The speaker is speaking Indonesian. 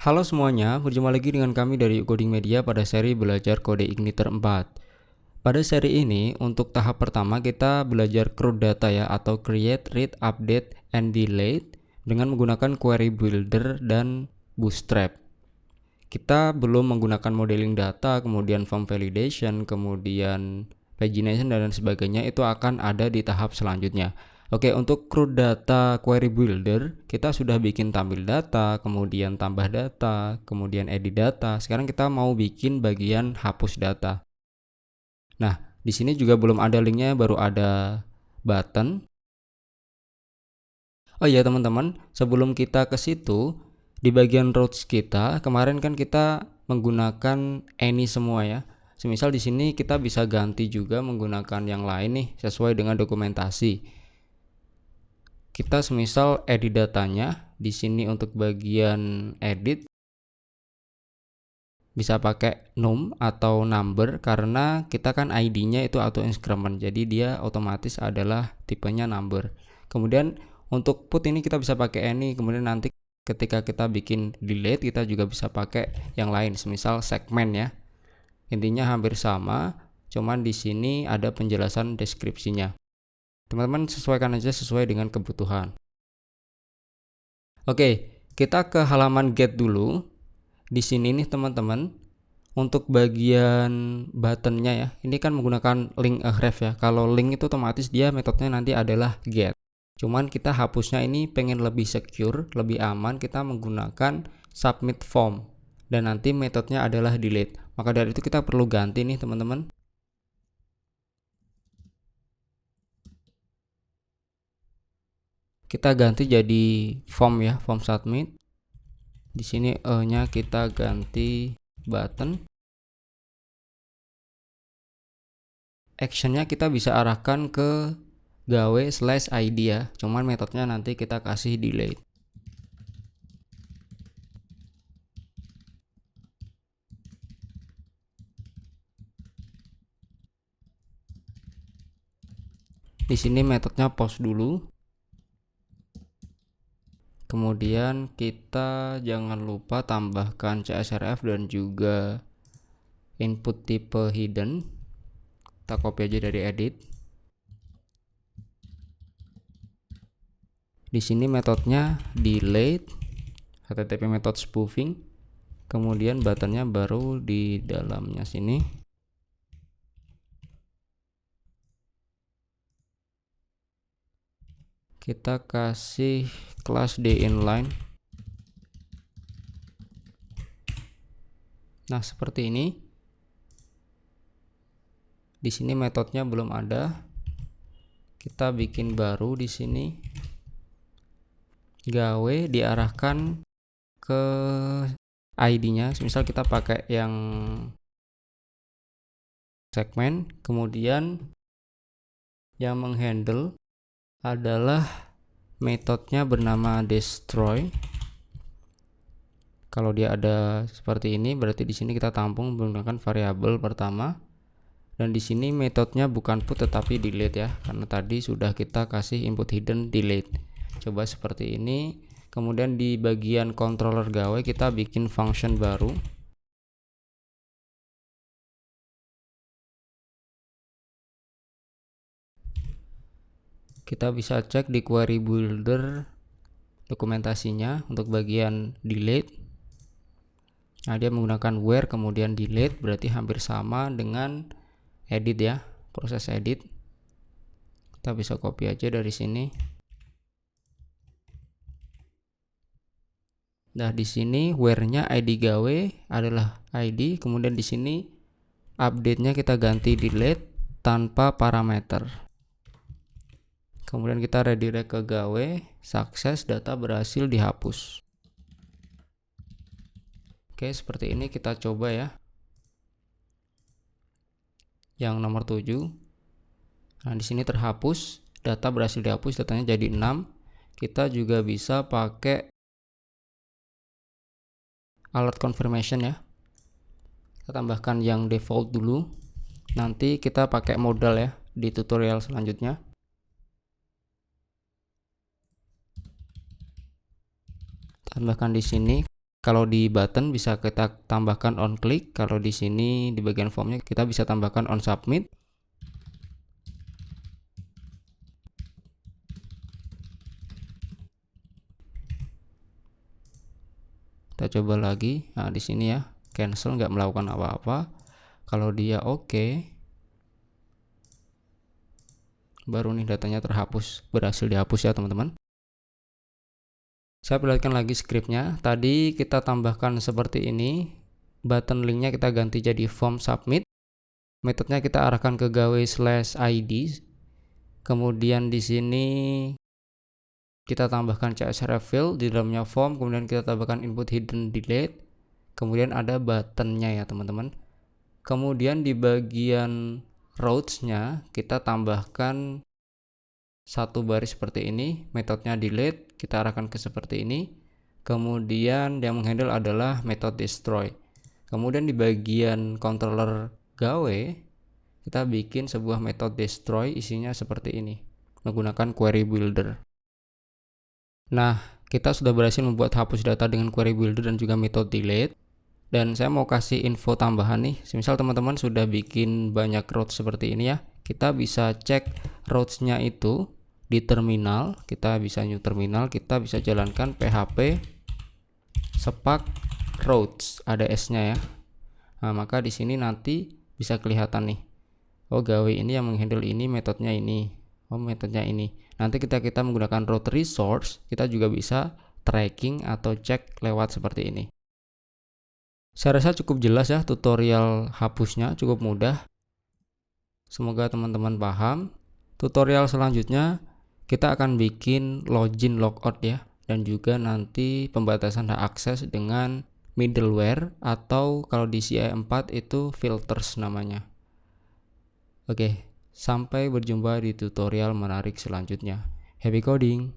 Halo semuanya, berjumpa lagi dengan kami dari Coding Media pada seri belajar kode Igniter 4. Pada seri ini, untuk tahap pertama kita belajar CRUD data ya, atau Create, Read, Update, and Delete dengan menggunakan Query Builder dan Bootstrap. Kita belum menggunakan modeling data, kemudian form validation, kemudian pagination dan sebagainya, itu akan ada di tahap selanjutnya. Oke, untuk CRUD data query builder, kita sudah bikin tampil data, kemudian tambah data, kemudian edit data. Sekarang kita mau bikin bagian hapus data. Nah, di sini juga belum ada linknya, baru ada button. Oh iya teman-teman, sebelum kita ke situ, di bagian routes kita, kemarin kan kita menggunakan any semua ya. Semisal di sini kita bisa ganti juga menggunakan yang lain nih, sesuai dengan dokumentasi. Kita semisal edit datanya, di sini untuk bagian edit bisa pakai num atau number karena kita kan ID-nya itu auto increment, jadi dia otomatis adalah tipenya number. Kemudian untuk put ini kita bisa pakai any, kemudian nanti ketika kita bikin delete kita juga bisa pakai yang lain, semisal segment ya. Intinya hampir sama, cuman di sini ada penjelasan deskripsinya. Teman-teman sesuaikan aja sesuai dengan kebutuhan. Oke, kita ke halaman get dulu. Di sini nih teman-teman, untuk bagian buttonnya ya, ini kan menggunakan link href ya. Kalau link itu otomatis dia metodenya nanti adalah get. Cuman kita hapusnya ini pengen lebih secure, lebih aman, kita menggunakan submit form. Dan nanti metodenya adalah delete. Maka dari itu kita perlu ganti nih teman-teman. Kita ganti jadi form ya, form submit. Di sini E-nya kita ganti button. Actionnya kita bisa arahkan ke gawe/id ya, cuman metodenya nanti kita kasih delete. Di sini metodnya post dulu. Kemudian kita jangan lupa tambahkan CSRF dan juga input tipe hidden. Kita copy aja dari edit. Di sini metodnya delete, http method spoofing. Kemudian buttonnya baru di dalamnya sini. Kita kasih kelas D inline. Nah, seperti ini. Di sini metodenya belum ada. Kita bikin baru di sini. Gawe diarahkan ke ID-nya. Misal kita pakai yang segmen, kemudian yang menghandle adalah metodenya bernama destroy. Kalau dia ada seperti ini, berarti di sini kita tampung menggunakan variabel pertama. Dan di sini metodenya bukan put tetapi delete ya, karena tadi sudah kita kasih input hidden delete. Coba seperti ini. Kemudian di bagian controller gawe kita bikin function baru. Kita bisa cek di query builder dokumentasinya untuk bagian delete. Nah, dia menggunakan where kemudian delete, berarti hampir sama dengan edit ya, proses edit. Kita bisa copy aja dari sini. Nah, di sini where-nya ID gawe adalah ID, kemudian di sini update-nya kita ganti delete tanpa parameter. Kemudian kita redirect ke gawe, sukses, data berhasil dihapus. Oke, seperti ini kita coba ya. Yang nomor 7. Nah, di sini terhapus, data berhasil dihapus, datanya jadi 6. Kita juga bisa pakai alert confirmation ya. Kita tambahkan yang default dulu. Nanti kita pakai modal ya di tutorial selanjutnya. Tambahkan di sini. Kalau di button bisa kita tambahkan on click, kalau di sini di bagian formnya kita bisa tambahkan on submit. Kita coba lagi. Nah, di sini ya, cancel, nggak melakukan apa-apa. Kalau dia oke, baru nih datanya terhapus, berhasil dihapus ya teman-teman. Saya perlihatkan lagi scriptnya. Tadi kita tambahkan seperti ini. Button linknya kita ganti jadi form submit. Metodenya kita arahkan ke gawe/id. Kemudian di sini kita tambahkan CSRF field di dalamnya form. Kemudian kita tambahkan input hidden delete. Kemudian ada buttonnya ya teman-teman. Kemudian di bagian rows-nya kita tambahkan satu baris seperti ini, metodenya delete, kita arahkan ke seperti ini. Kemudian yang menghandle adalah metode destroy. Kemudian di bagian controller gawe kita bikin sebuah metode destroy, isinya seperti ini menggunakan query builder. Nah, kita sudah berhasil membuat hapus data dengan query builder dan juga metode delete. Dan saya mau kasih info tambahan nih, misal teman-teman sudah bikin banyak routes seperti ini ya, kita bisa cek routes-nya itu di terminal. Kita bisa new terminal, kita bisa jalankan php spark routes, ada s-nya ya. Nah, maka di sini nanti bisa kelihatan nih, oh gawe ini yang menghandle ini, metodenya ini, oh metodenya ini. Nanti kita menggunakan route resource, kita juga bisa tracking atau cek lewat seperti ini. Saya rasa cukup jelas ya, tutorial hapusnya cukup mudah. Semoga teman-teman paham. Tutorial selanjutnya kita akan bikin login logout ya, dan juga nanti pembatasan hak akses dengan middleware, atau kalau di CI4 itu filters namanya. Oke, sampai berjumpa di tutorial menarik selanjutnya. Happy coding!